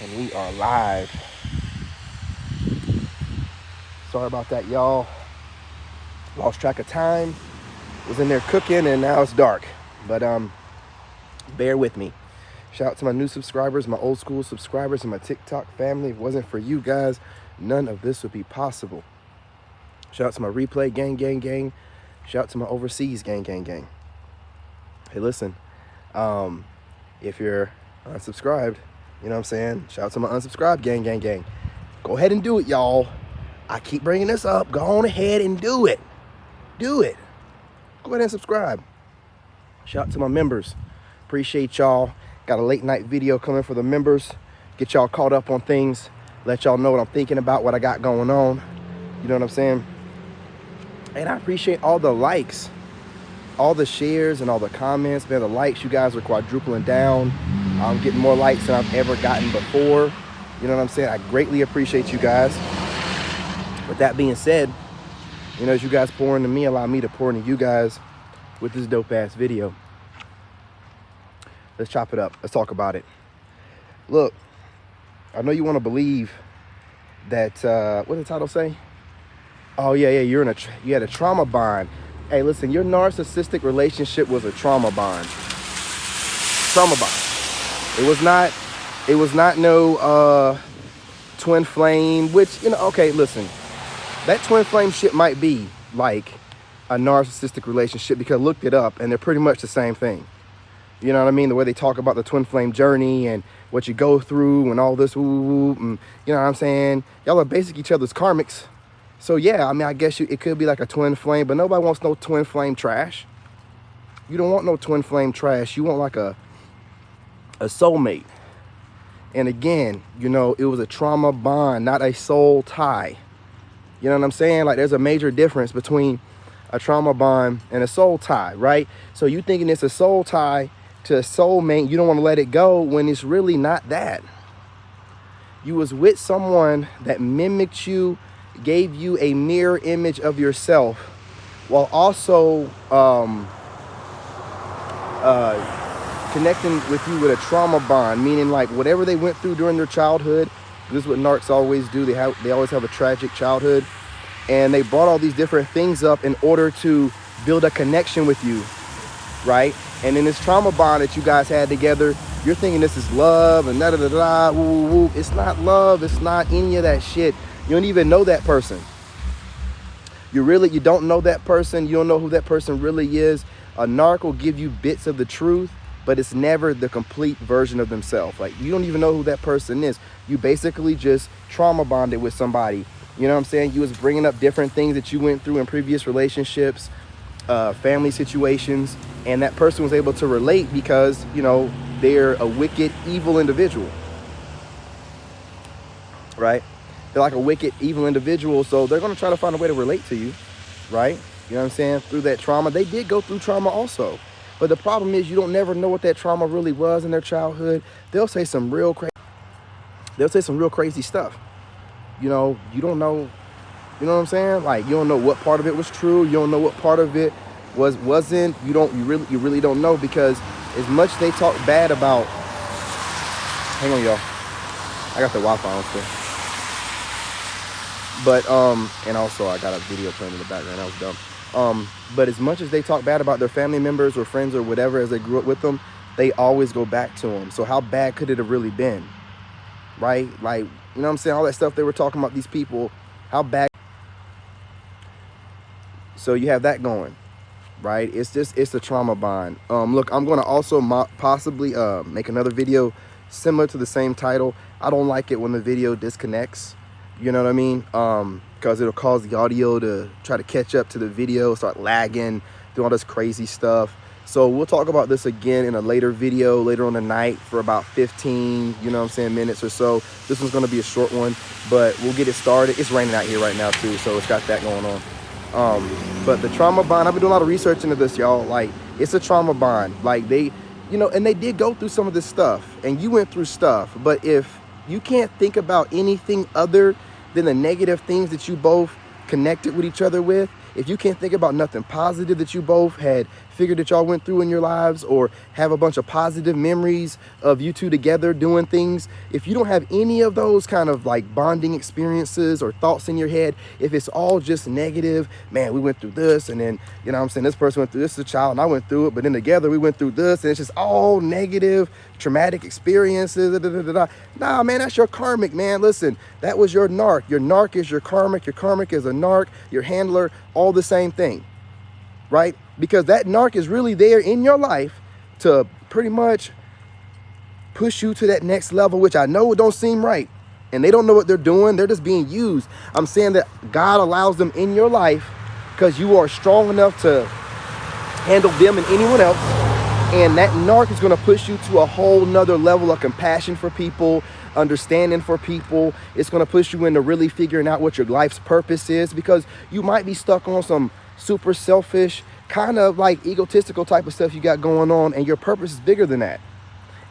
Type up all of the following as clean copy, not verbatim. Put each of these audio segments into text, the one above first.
And we are live. Sorry about that, y'all. Lost track of time. Was in there cooking and now it's dark. But bear with me. Shout out to my new subscribers, my old school subscribers, and my TikTok family. If it wasn't for you guys, none of this would be possible. Shout out to my replay gang. Shout out to my overseas gang. Hey, listen, if you're unsubscribed, you know what I'm saying? Shout out to my unsubscribed gang. Go ahead and do it, y'all. I keep bringing this up. Go on ahead and do it. Do it. Go ahead and subscribe. Shout out to my members. Appreciate y'all. Got a late night video coming for the members. Get y'all caught up on things. Let y'all know what I'm thinking about, what I got going on. You know what I'm saying? And I appreciate all the likes, all the shares, and all the comments. Man, the likes, you guys are quadrupling down. I'm getting more likes than I've ever gotten before. You know what I'm saying? I greatly appreciate you guys. With that being said, you know, as you guys pour into me, allow me to pour into you guys with this dope ass video. Let's chop it up. Let's talk about it. Look, I know you want to believe that, what did the title say? Oh yeah, you had a trauma bond. Hey, listen, your narcissistic relationship was a trauma bond. Trauma bond. It was not no twin flame, which, you know, okay, listen. That twin flame shit might be like a narcissistic relationship because I looked it up and they're pretty much the same thing. You know what I mean? The way they talk about the twin flame journey and what you go through and all this, and you know what I'm saying? Y'all are basically each other's karmics. So yeah, I mean, I guess it could be like a twin flame, but nobody wants no twin flame trash. You don't want no twin flame trash. You want like a soulmate. And again, you know, it was a trauma bond, not a soul tie. You know what I'm saying? Like, there's a major difference between a trauma bond and a soul tie, right? So you thinking it's a soul tie to a soulmate, you don't want to let it go when it's really not that. You was with someone that mimicked you, gave you a mirror image of yourself, while also connecting with you with a trauma bond, meaning like whatever they went through during their childhood. This is what narcs always do. They always have a tragic childhood, and they brought all these different things up in order to build a connection with you, right? And in this trauma bond that you guys had together, you're thinking this is love and da-da-da-da, woo. It's not love. It's not any of that shit. You don't even know that person. You don't know that person. You don't know who that person really is. A narc will give you bits of the truth, but it's never the complete version of themselves. Like, you don't even know who that person is. You basically just trauma bonded with somebody. You know what I'm saying? You was bringing up different things that you went through in previous relationships, family situations, and that person was able to relate because, you know, they're a wicked, evil individual, right? They're like a wicked, evil individual, so they're going to try to find a way to relate to you, right? You know what I'm saying? Through that trauma. They did go through trauma also. But the problem is you don't never know what that trauma really was in their childhood. They'll say some real crazy stuff. You know, you don't know, you know what I'm saying? Like, you don't know what part of it was true. You don't know what part of it wasn't. You really don't know, because as much they talk bad about, hang on, y'all. I got the Wi-Fi on still. But, and also I got a video playing in the background. That was dumb. But as much as they talk bad about their family members or friends or whatever as they grew up with them, they always go back to them. So how bad could it have really been? Right? Like, you know what I'm saying? All that stuff they were talking about, these people, how bad. So you have that going, right? It's a trauma bond. Look, I'm going to also possibly make another video similar to the same title. I don't like it when the video disconnects. You know what I mean? Because it'll cause the audio to try to catch up to the video, start lagging, do all this crazy stuff. So we'll talk about this again in a later video, later on the night, for about 15, you know what I'm saying, minutes or so. This one's going to be a short one, but we'll get it started. It's raining out here right now too, so it's got that going on. But the trauma bond, I've been doing a lot of research into this, y'all. Like, it's a trauma bond. Like, they, you know, and they did go through some of this stuff, and you went through stuff. But if you can't think about anything other than the negative things that you both connected with each other with, if you can't think about nothing positive that you both had figure that y'all went through in your lives, or have a bunch of positive memories of you two together doing things, if you don't have any of those kind of like bonding experiences or thoughts in your head, if it's all just negative, man, we went through this, and then, you know what I'm saying, this person went through this as a child and I went through it, but then together we went through this, and it's just all negative, traumatic experiences. Nah, man, that's your karmic, man. Listen, that was your narc. Your narc is your karmic is a narc, your handler, all the same thing, right? Because that narc is really there in your life to pretty much push you to that next level, which I know it don't seem right, and they don't know what they're doing. They're just being used. I'm saying that God allows them in your life because you are strong enough to handle them and anyone else. And that narc is going to push you to a whole nother level of compassion for people, understanding for people. It's going to push you into really figuring out what your life's purpose is, because you might be stuck on some super selfish, kind of like egotistical type of stuff you got going on, and your purpose is bigger than that.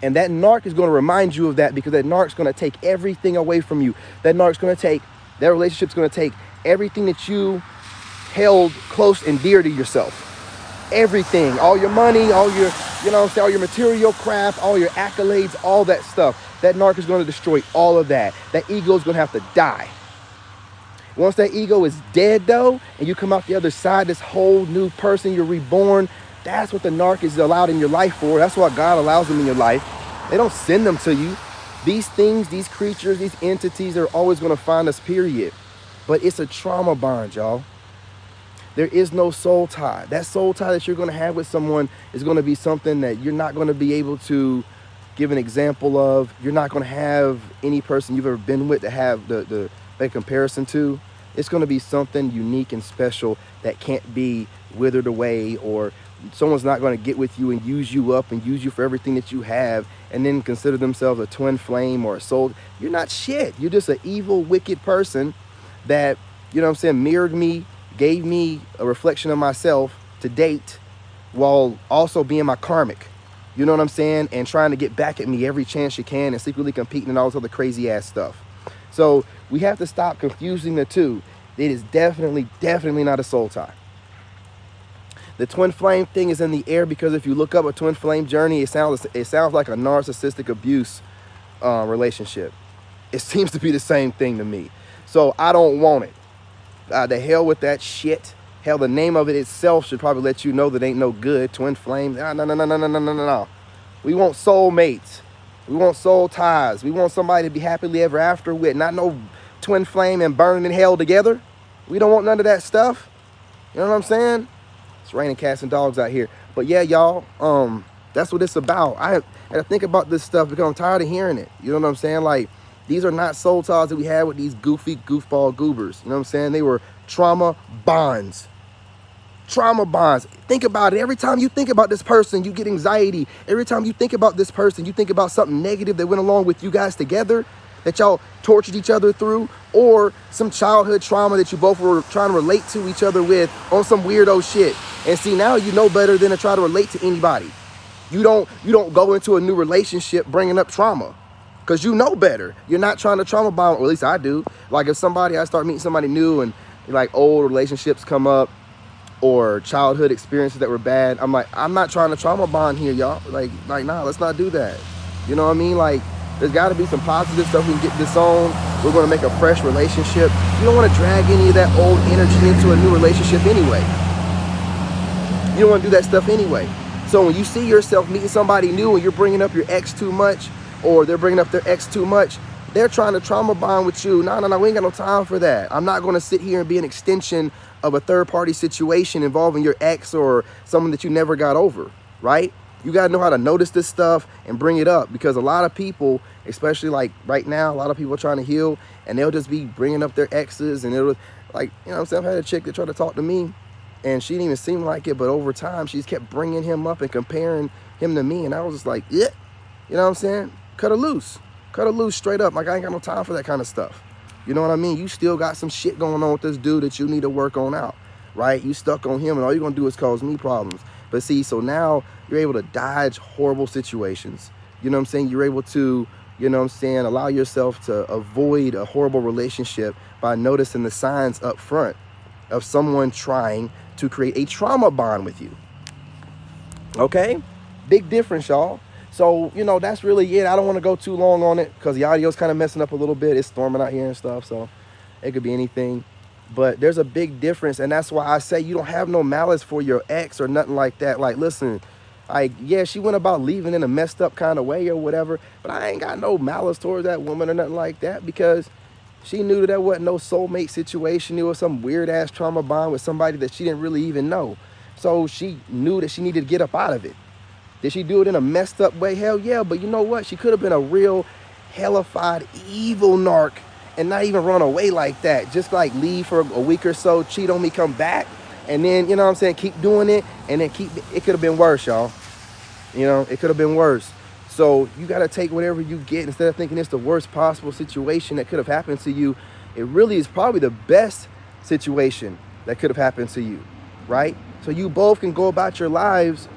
And that narc is going to remind you of that, because that narc's going to take everything away from you. That relationship's going to take everything that you held close and dear to yourself. Everything, all your money, all your, you know what I'm saying, all your material crap, all your accolades, all that stuff. That narc is going to destroy all of that. That ego is going to have to die. Once that ego is dead, though, and you come out the other side, this whole new person, you're reborn, that's what the narc is allowed in your life for. That's why God allows them in your life. They don't send them to you. These things, these creatures, these entities are always going to find us, period. But it's a trauma bond, y'all. There is no soul tie. That soul tie that you're going to have with someone is going to be something that you're not going to be able to give an example of. You're not going to have any person you've ever been with to have the comparison to. It's going to be something unique and special that can't be withered away, or someone's not going to get with you and use you up and use you for everything that you have and then consider themselves a twin flame or a soul. You're not shit. You're just an evil, wicked person that, you know what I'm saying, mirrored me, gave me a reflection of myself to date, while also being my karmic, you know what I'm saying, and trying to get back at me every chance you can, and secretly competing and all this other crazy ass stuff. So we have to stop confusing the two. It is definitely not a soul tie. The twin flame thing is in the air because if you look up a twin flame journey, it sounds like a narcissistic abuse relationship. It seems to be the same thing to me. So I don't want it. The hell with that shit. Hell, the name of it itself should probably let you know that ain't no good. Twin flame. No. We want soulmates. We want soul ties. We want somebody to be happily ever after with. Not no twin flame and burning in hell together. We don't want none of that stuff. You know what I'm saying? It's raining cats and dogs out here. But yeah, y'all, that's what it's about. I had to think about this stuff because I'm tired of hearing it. You know what I'm saying? Like, these are not soul ties that we had with these goofy, goofball goobers. You know what I'm saying? They were trauma bonds. Trauma bonds. Think about it. Every time you think about this person, you get anxiety. Every time you think about this person, you think about something negative that went along with you guys together, that y'all tortured each other through, or some childhood trauma that you both were trying to relate to each other with on some weirdo shit. And see, now you know better than to try to relate to anybody. You don't go into a new relationship bringing up trauma. Because you know better. You're not trying to trauma bond, or at least I do. Like if I start meeting somebody new and like old relationships come up or childhood experiences that were bad, I'm like, I'm not trying to trauma bond here, y'all. Like, nah, let's not do that. You know what I mean? Like, there's got to be some positive stuff we can get this on. We're going to make a fresh relationship. You don't want to drag any of that old energy into a new relationship anyway. You don't want to do that stuff anyway. So when you see yourself meeting somebody new and you're bringing up your ex too much, or they're bringing up their ex too much, they're trying to trauma bond with you. No, we ain't got no time for that. I'm not going to sit here and be an extension of a third-party situation involving your ex or someone that you never got over, right? You got to know how to notice this stuff and bring it up, because a lot of people, especially like right now, a lot of people are trying to heal, and they'll just be bringing up their exes, and it'll, like, you know what I'm saying? I've had a chick that tried to talk to me, and she didn't even seem like it, but over time, she's kept bringing him up and comparing him to me, and I was just like, yeah, you know what I'm saying? Cut her loose straight up. Like, I ain't got no time for that kind of stuff. You know what I mean? You still got some shit going on with this dude that you need to work on out, right? You stuck on him, and all you're going to do is cause me problems. But see, so now you're able to dodge horrible situations. You know what I'm saying? You're able to, you know what I'm saying, allow yourself to avoid a horrible relationship by noticing the signs up front of someone trying to create a trauma bond with you. Okay? Big difference, y'all. So, you know, that's really it. I don't want to go too long on it because the audio's kind of messing up a little bit. It's storming out here and stuff, so it could be anything. But there's a big difference, and that's why I say you don't have no malice for your ex or nothing like that. Like, listen, like, yeah, she went about leaving in a messed up kind of way or whatever, but I ain't got no malice towards that woman or nothing like that because she knew that there wasn't no soulmate situation. It was some weird-ass trauma bond with somebody that she didn't really even know. So she knew that she needed to get up out of it. Did she do it in a messed up way? Hell yeah, but you know what? She could have been a real hellified, evil narc and not even run away like that. Just like leave for a week or so, cheat on me, come back, and then, you know what I'm saying, keep doing it, and then it could have been worse, y'all. You know, it could have been worse. So you got to take whatever you get instead of thinking it's the worst possible situation that could have happened to you. It really is probably the best situation that could have happened to you, right? So you both can go about your lives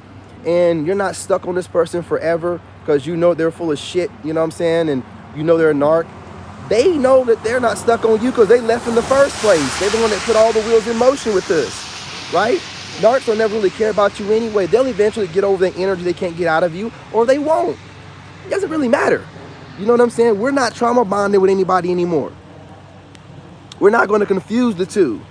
and you're not stuck on this person forever because you know they're full of shit, you know what I'm saying? And you know they're a narc. They know that they're not stuck on you because they left in the first place. They're the one that put all the wheels in motion with this, right? Narcs don't never really care about you anyway. They'll eventually get over the energy they can't get out of you, or they won't. It doesn't really matter. You know what I'm saying? We're not trauma bonded with anybody anymore. We're not going to confuse the two.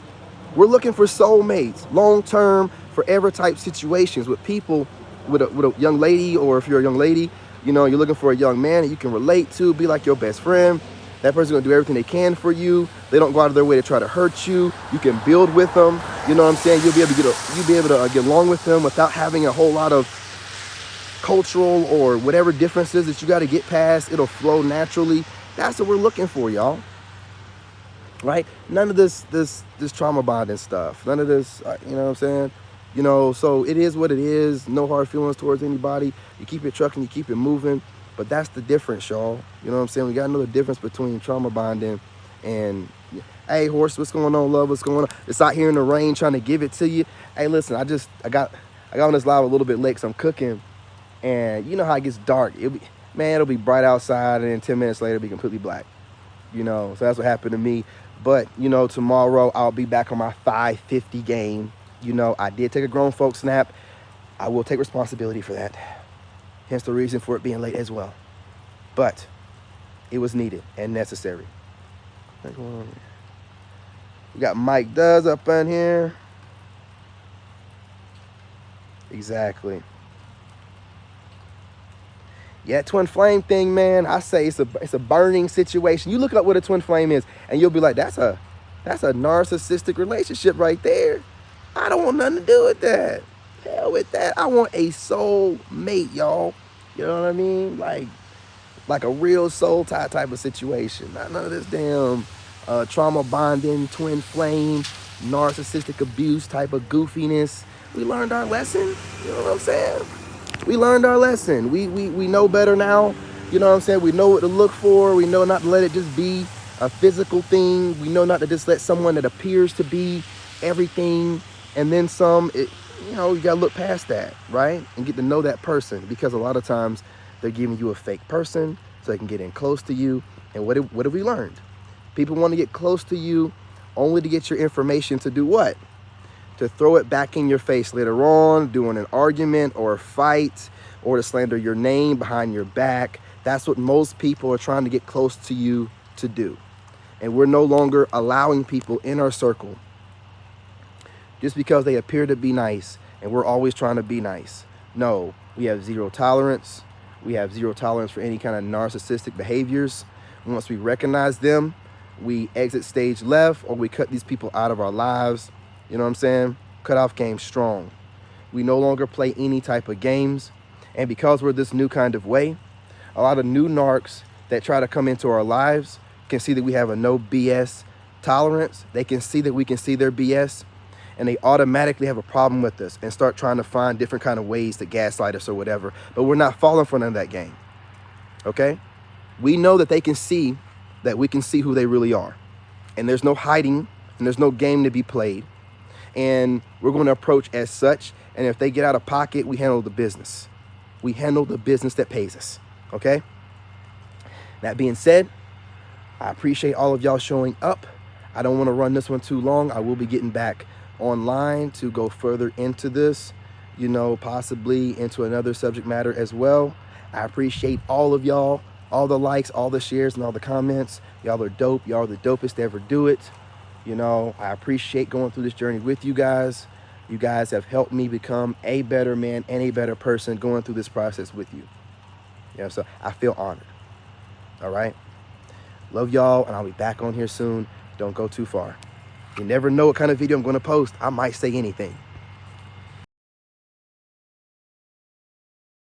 We're looking for soulmates, long-term, forever type situations with people, with a young lady, or if you're a young lady, you know, you're looking for a young man that you can relate to, be like your best friend. That person's gonna do everything they can for you. They don't go out of their way to try to hurt you. You can build with them. You know what I'm saying? You'll be able to get along with them without having a whole lot of cultural or whatever differences that you got to get past. It'll flow naturally. That's what we're looking for, y'all. Right? None of this trauma bonding stuff. None of this, you know what I'm saying? You know, so it is what it is. No hard feelings towards anybody. You keep it trucking, you keep it moving. But that's the difference, y'all. You know what I'm saying? We got to know the difference between trauma bonding and, hey, horse, what's going on, love? What's going on? It's out here in the rain trying to give it to you. Hey, listen, I got on this live a little bit late because I'm cooking. And you know how it gets dark. It'll be bright outside, and then 10 minutes later, it'll be completely black. You know, so that's what happened to me. But, you know, tomorrow I'll be back on my 5:50 game. You know, I did take a grown folks nap. I will take responsibility for that. Hence the reason for it being late as well. But it was needed and necessary. What's going on here? We got Mike Does up in here. Exactly. Yeah, twin flame thing, man. I say it's a burning situation. You look up what a twin flame is, and you'll be like, that's a narcissistic relationship right there. I don't want nothing to do with that. Hell with that. I want a soul mate, y'all. You know what I mean? Like a real soul tie type of situation. Not none of this damn trauma bonding, twin flame, narcissistic abuse type of goofiness. We learned our lesson. You know what I'm saying? We learned our lesson. We know better now. You know what I'm saying? We know what to look for. We know not to let it just be a physical thing. We know not to just let someone that appears to be everything and then some. You know, you got to look past that, right? And get to know that person, because a lot of times they're giving you a fake person so they can get in close to you. And what have we learned? People want to get close to you only to get your information to do what? To throw it back in your face later on, doing an argument or a fight, or to slander your name behind your back. That's what most people are trying to get close to you to do. And we're no longer allowing people in our circle just because they appear to be nice, and we're always trying to be nice. No, we have zero tolerance. We have zero tolerance for any kind of narcissistic behaviors. Once we recognize them, we exit stage left, or we cut these people out of our lives. You know what I'm saying? Cut off game strong. We no longer play any type of games. And because we're this new kind of way, a lot of new narcs that try to come into our lives can see that we have a no BS tolerance. They can see that we can see their BS, and they automatically have a problem with us and start trying to find different kind of ways to gaslight us or whatever. But we're not falling for none of that game. Okay? We know that they can see that we can see who they really are. And there's no hiding, and there's no game to be played. And we're going to approach as such. And if they get out of pocket, we handle the business. We handle the business that pays us. Okay? That being said, I appreciate all of y'all showing up. I don't want to run this one too long. I will be getting back online to go further into this. you know, possibly into another subject matter as well. I appreciate all of y'all, all the likes, all the shares, and all the comments. Y'all are dope. Y'all are the dopest to ever do it. You know, I appreciate going through this journey with you guys. You guys have helped me become a better man and a better person going through this process with you. Yeah, so I feel honored. All right. Love y'all, and I'll be back on here soon. Don't go too far. You never know what kind of video I'm going to post. I might say anything.